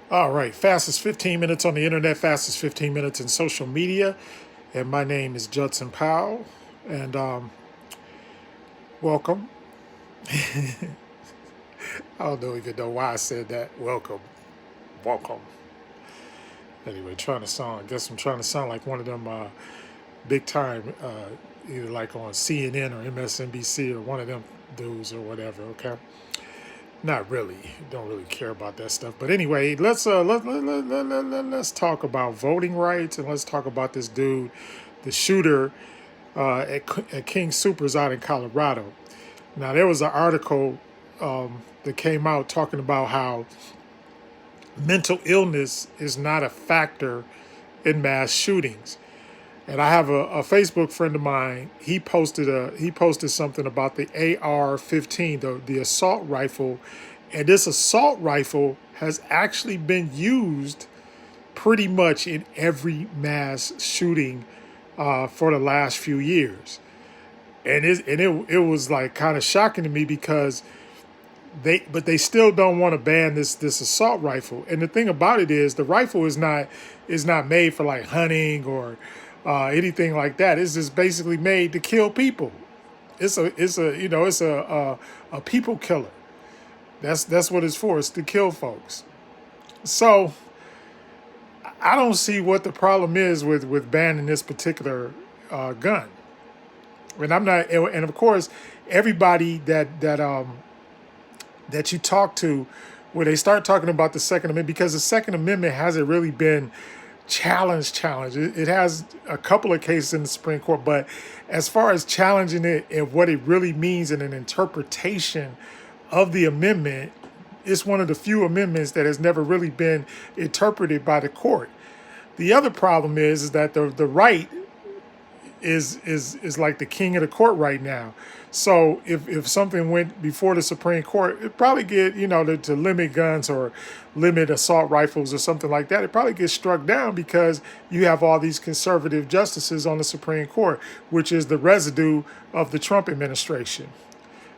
All right, fastest 15 minutes on the internet, fastest 15 minutes in social media. And my name is Judson Powell. And welcome. I don't even know why I said that. Welcome. Welcome. Anyway, trying to sound, I guess I'm trying to sound like one of them big time, either like on CNN or MSNBC or one of them dudes or whatever, okay? Not really. Don't really care about that stuff. But anyway, let's talk about voting rights and let's talk about this dude, the shooter at King Supers out in Colorado. Now there was an article that came out talking about how mental illness is not a factor in mass shootings. And I have a Facebook friend of mine. He posted something about the AR-15, the assault rifle, and this assault rifle has actually been used pretty much in every mass shooting for the last few years. And it was like kind of shocking to me because they still don't want to ban this assault rifle. And the thing about it is the rifle is not made for like hunting or anything like that. It's just basically made to kill people. It's a people killer. That's what it's for. It's to kill folks. So I don't see what the problem is with banning this particular gun. And I'm not. And of course, everybody that you talk to, where they start talking about the Second Amendment, because the Second Amendment hasn't really been challenged. It has a couple of cases in the Supreme Court, but as far as challenging it and what it really means in an interpretation of the amendment, it's one of the few amendments that has never really been interpreted by the court. The other problem is that the right is like the king of the court right now. So if something went before the Supreme Court, it probably get, to limit guns or limit assault rifles or something like that. It probably gets struck down because you have all these conservative justices on the Supreme Court, which is the residue of the Trump administration.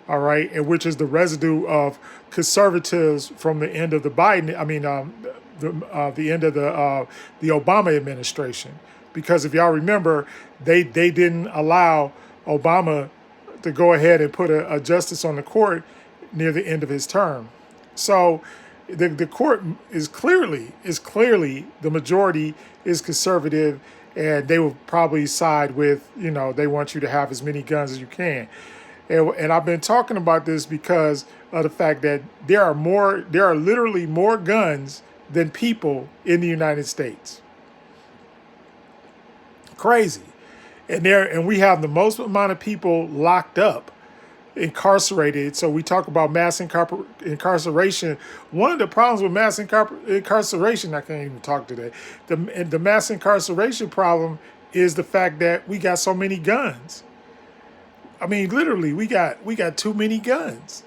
All right, and which is the residue of conservatives from the end of the Biden. I mean, the end of the Obama administration. Because if y'all remember, they didn't allow Obama to go ahead and put a justice on the court near the end of his term. So the court is clearly the majority is conservative, and they will probably side with, they want you to have as many guns as you can. And I've been talking about this because of the fact that there are literally more guns than people in the United States. Crazy. And we have the most amount of people locked up, incarcerated. So we talk about mass incarceration. One of the problems with mass incarceration, I can't even talk today. The mass incarceration problem is the fact that we got so many guns. I mean, literally, we got too many guns,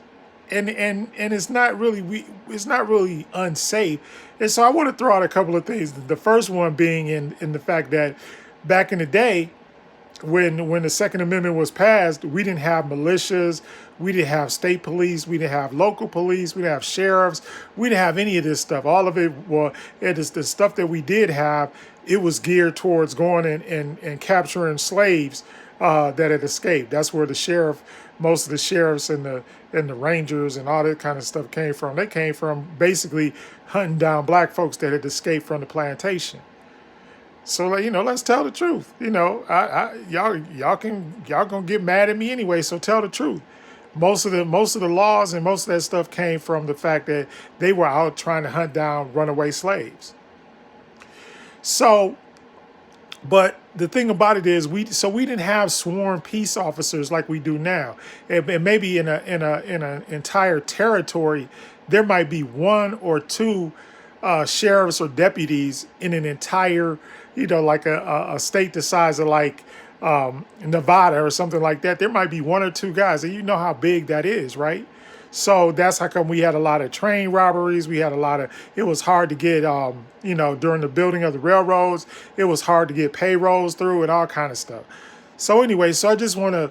and it's not really unsafe. And so I want to throw out a couple of things. The first one being in the fact that back in the day, when the Second Amendment was passed, we didn't have militias, we didn't have state police, we didn't have local police, we didn't have sheriffs, we didn't have any of this stuff. All of it, well, it is the stuff that we did have. It was geared towards going and capturing slaves that had escaped. That's where most of the sheriffs and the rangers and all that kind of stuff came from. They came from basically hunting down black folks that had escaped from the plantation. So let's tell the truth. Y'all gonna get mad at me anyway. So tell the truth. Most of the laws and most of that stuff came from the fact that they were out trying to hunt down runaway slaves. So, but the thing about it is we didn't have sworn peace officers like we do now. And maybe in an entire territory, there might be one or two sheriffs or deputies in an entire, like a state the size of like Nevada or something like that. There might be one or two guys, and you know how big that is, right? So that's how come we had a lot of train robberies. It was hard to get, during the building of the railroads, it was hard to get payrolls through and all kind of stuff. So anyway, so I just want to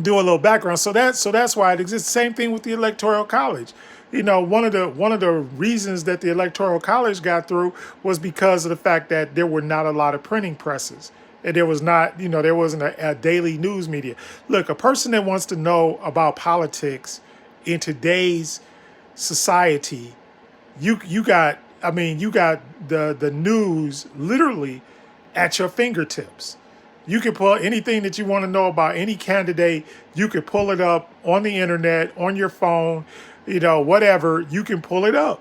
do a little background. So that's why it exists. Same thing with the Electoral College. one of the reasons that the Electoral College got through was because of the fact that there were not a lot of printing presses. And there was not, there wasn't a daily news media. Look, a person that wants to know about politics in today's society, you got, you got the news literally at your fingertips. You can pull anything that you want to know about any candidate. You can pull it up on the internet, on your phone, whatever. You can pull it up.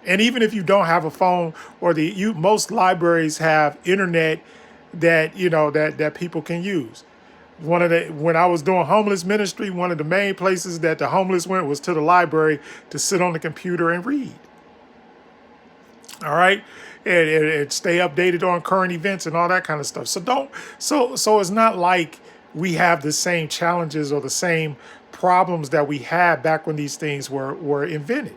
And even if you don't have a phone, or most libraries have internet that that people can use. When I was doing homeless ministry, one of the main places that the homeless went was to the library to sit on the computer and read. All right. And stay updated on current events and all that kind of stuff. So it's not like we have the same challenges or the same problems that we had back when these things were invented.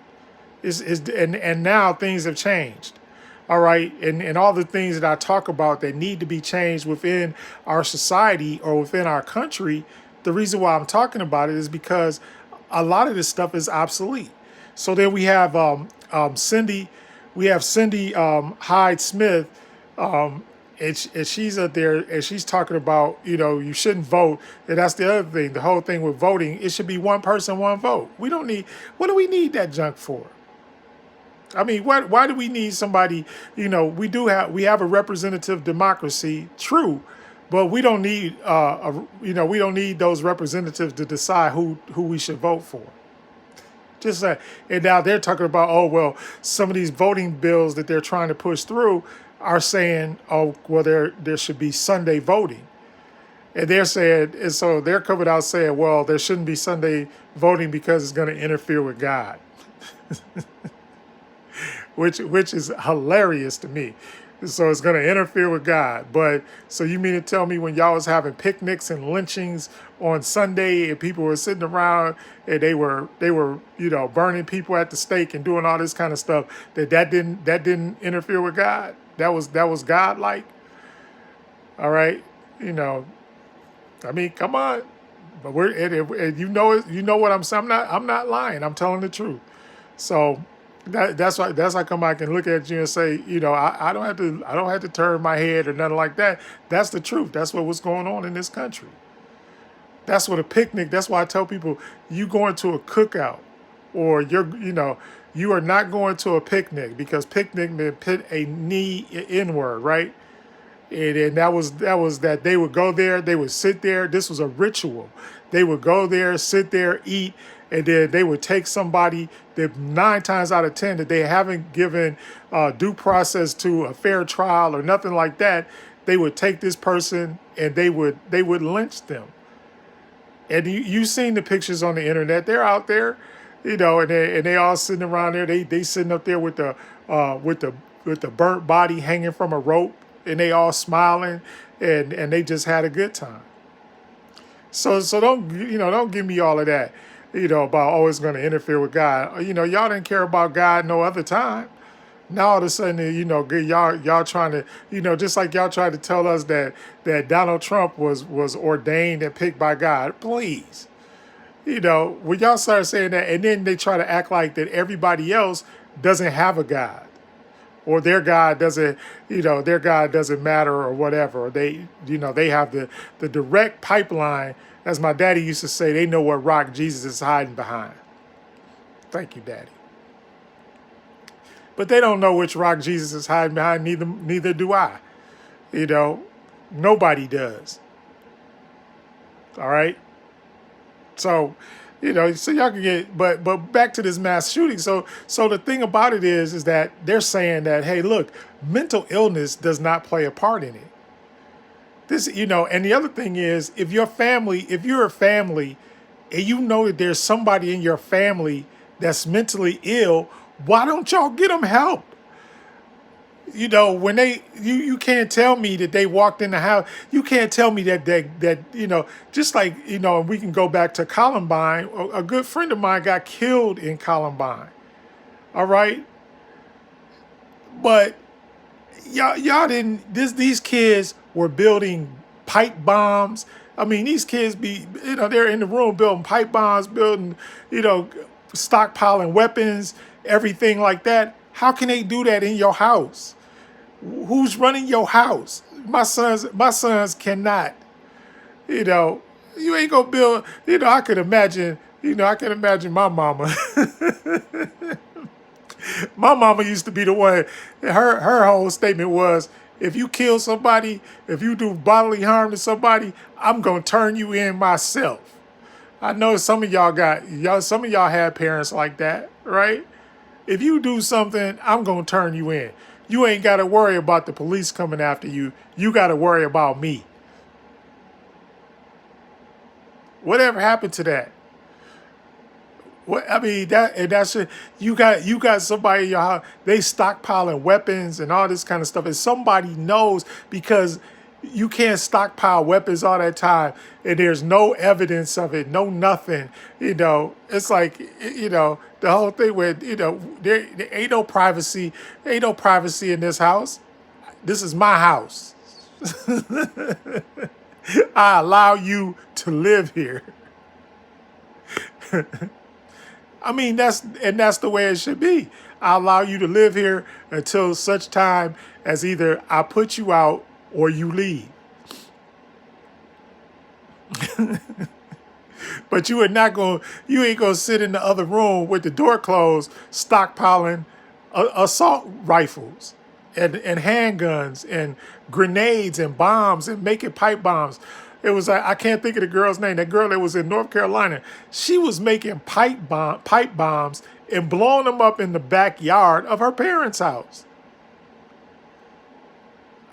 And now things have changed. All right. And all the things that I talk about that need to be changed within our society or within our country, the reason why I'm talking about it is because a lot of this stuff is obsolete. So then we have Cindy Hyde Smith, and she's up there and she's talking about, you shouldn't vote. And that's the other thing. The whole thing with voting, it should be one person, one vote. What do we need that junk for? Why do we need somebody? We have a representative democracy, true, but we don't need we don't need those representatives to decide who we should vote for. And now they're talking about, oh, well, some of these voting bills that they're trying to push through are saying, oh, well, there should be Sunday voting. And they're saying, and so they're coming out saying, well, there shouldn't be Sunday voting because it's going to interfere with God. which is hilarious to me. So it's going to interfere with God. But so you mean to tell me when y'all was having picnics and lynchings on Sunday and people were sitting around and they were burning people at the stake and doing all this kind of stuff, that didn't interfere with God? That was God like? All right, come on. But and you know what I'm saying. I'm not lying. I'm telling the truth. So that's why I come back and look at you and say, I don't have to turn my head or nothing like that. That's the truth. That's what's going on in this country. That's what a picnic. That's why I tell people, you going to a cookout, or you are not going to a picnic, because picnic meant put a knee inward, right? And that was that they would go there, they would sit there. This was a ritual. They would go there, sit there, eat, and then they would take somebody that 9 times out of 10 that they haven't given due process to a fair trial or nothing like that. They would take this person and they would lynch them. And you've seen the pictures on the internet. They're out there, and they all sitting around there. They sitting up there with the burnt body hanging from a rope, and they all smiling, and they just had a good time. So don't give me all of that, about, oh, it's going to interfere with God. Y'all didn't care about God no other time. Now all of a sudden, y'all trying to, just like y'all tried to tell us that Donald Trump was ordained and picked by God. Please, when y'all start saying that, and then they try to act like that everybody else doesn't have a God, or their God doesn't matter, or whatever. Or they have the direct pipeline, as my daddy used to say. They know what rock Jesus is hiding behind. Thank you, Daddy. But they don't know which rock Jesus is hiding behind. Neither do I. Nobody does. All right. So, so y'all can get, but back to this mass shooting. So the thing about it is that they're saying that, hey, look, mental illness does not play a part in it. This, and the other thing is, if you're a family and you know that there's somebody in your family that's mentally ill, why don't y'all get them help? When you can't tell me that they walked in the house. You can't tell me that just like, we can go back to Columbine. A good friend of mine got killed in Columbine. All right. But y'all didn't, these kids were building pipe bombs. These kids they're in the room building pipe bombs, building, stockpiling weapons, everything like that. How can they do that in your house? Who's running your house? My sons cannot. You know, you ain't gonna build. I could imagine. I can imagine my mama. My mama used to be the one. Her whole statement was, if you kill somebody, if you do bodily harm to somebody, I'm gonna turn you in myself. I know some of some of y'all had parents like that, right? If you do something, I'm gonna turn you in. You ain't gotta worry about the police coming after you. You gotta worry about me. Whatever happened to that? What I mean that's it. You got somebody in your house. They stockpiling weapons and all this kind of stuff, and somebody knows because you can't stockpile weapons all that time, and there's no evidence of it, no nothing. It's like the whole thing where there ain't no privacy, in this house. This is my house. I allow you to live here. I mean, that's the way it should be. I allow you to live here until such time as either I put you out or you leave. But you ain't gonna sit in the other room with the door closed, stockpiling assault rifles and handguns and grenades and bombs and making pipe bombs. It was I can't think of the girl's name. That girl that was in North Carolina. She was making pipe bombs and blowing them up in the backyard of her parents' house.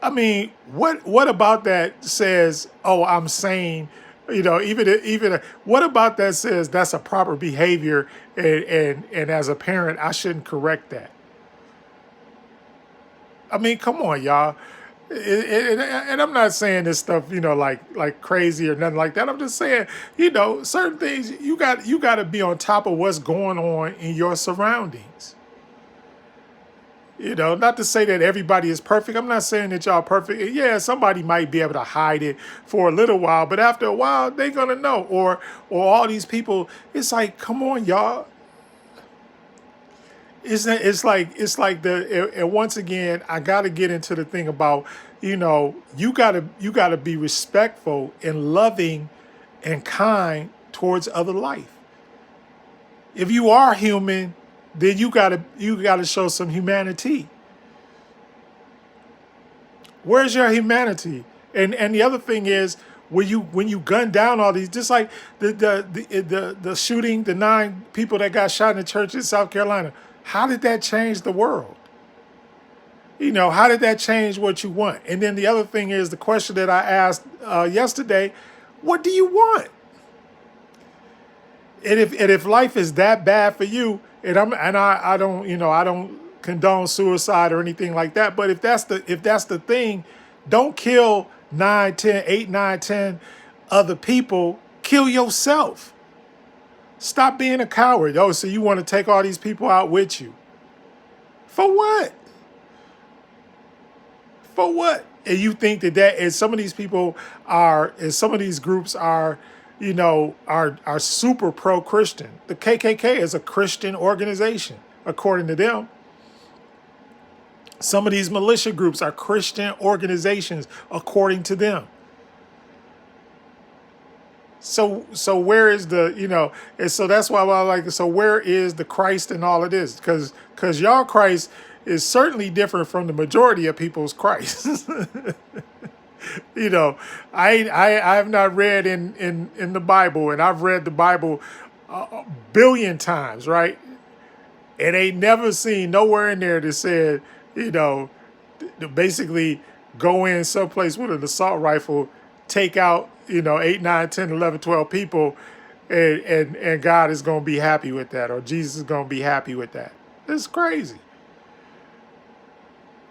I mean, what about that says, oh, I'm sane? Even what about that says that's a proper behavior, and as a parent, I shouldn't correct that. I mean, come on, y'all. And I'm not saying this stuff, like crazy or nothing like that. I'm just saying, certain things you got to be on top of what's going on in your surroundings. Not to say that everybody is perfect. I'm not saying that y'all perfect. Yeah, somebody might be able to hide it for a little while, but after a while, they're gonna know. Or all these people. It's like, come on, y'all. It's like and once again, I got to get into the thing about you gotta be respectful and loving and kind towards other life. If you are human, then you gotta show some humanity. Where's your humanity? And the other thing is, when you gun down all these, just like the shooting, the 9 people that got shot in the church in South Carolina, how did that change the world? How did that change what you want? And then the other thing is the question that I asked yesterday: what do you want? And if life is that bad for you, I don't condone suicide or anything like that. But if that's the thing, don't kill 9, 10, 8, 9, 10 other people. Kill yourself. Stop being a coward. Oh, so you want to take all these people out with you? For what? For what? And you think and some of these people and some of these groups are super pro-Christian. The KKK is a Christian organization, according to them. Some of these militia groups are Christian organizations, according to them. So where is and so that's why I like it. So where is the Christ in all of this? Because y'all Christ is certainly different from the majority of people's Christ. I have not read in the Bible, and I've read the Bible a billion times, right? And ain't never seen nowhere in there that said, to basically go in someplace with an assault rifle, take out 8, 9, 10, 11, 12 people, and God is going to be happy with that, or Jesus is going to be happy with that. It's crazy.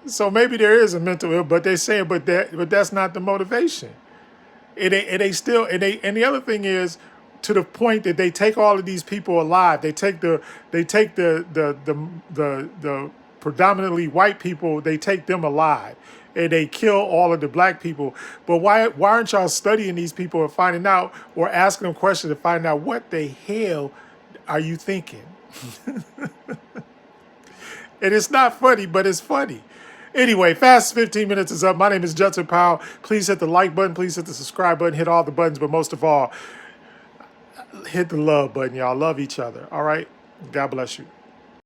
So maybe there is a mental ill, but they say, but that's not the motivation. And the other thing is, to the point that they take all of these people alive. They take the predominantly white people. They take them alive, and they kill all of the black people. But why aren't y'all studying these people and finding out, or asking them questions to find out what the hell are you thinking? And it's not funny, but it's funny. Anyway, Fast 15 Minutes is up. My name is Judson Powell. Please hit the like button. Please hit the subscribe button. Hit all the buttons. But most of all, hit the love button, y'all. Love each other. All right? God bless you.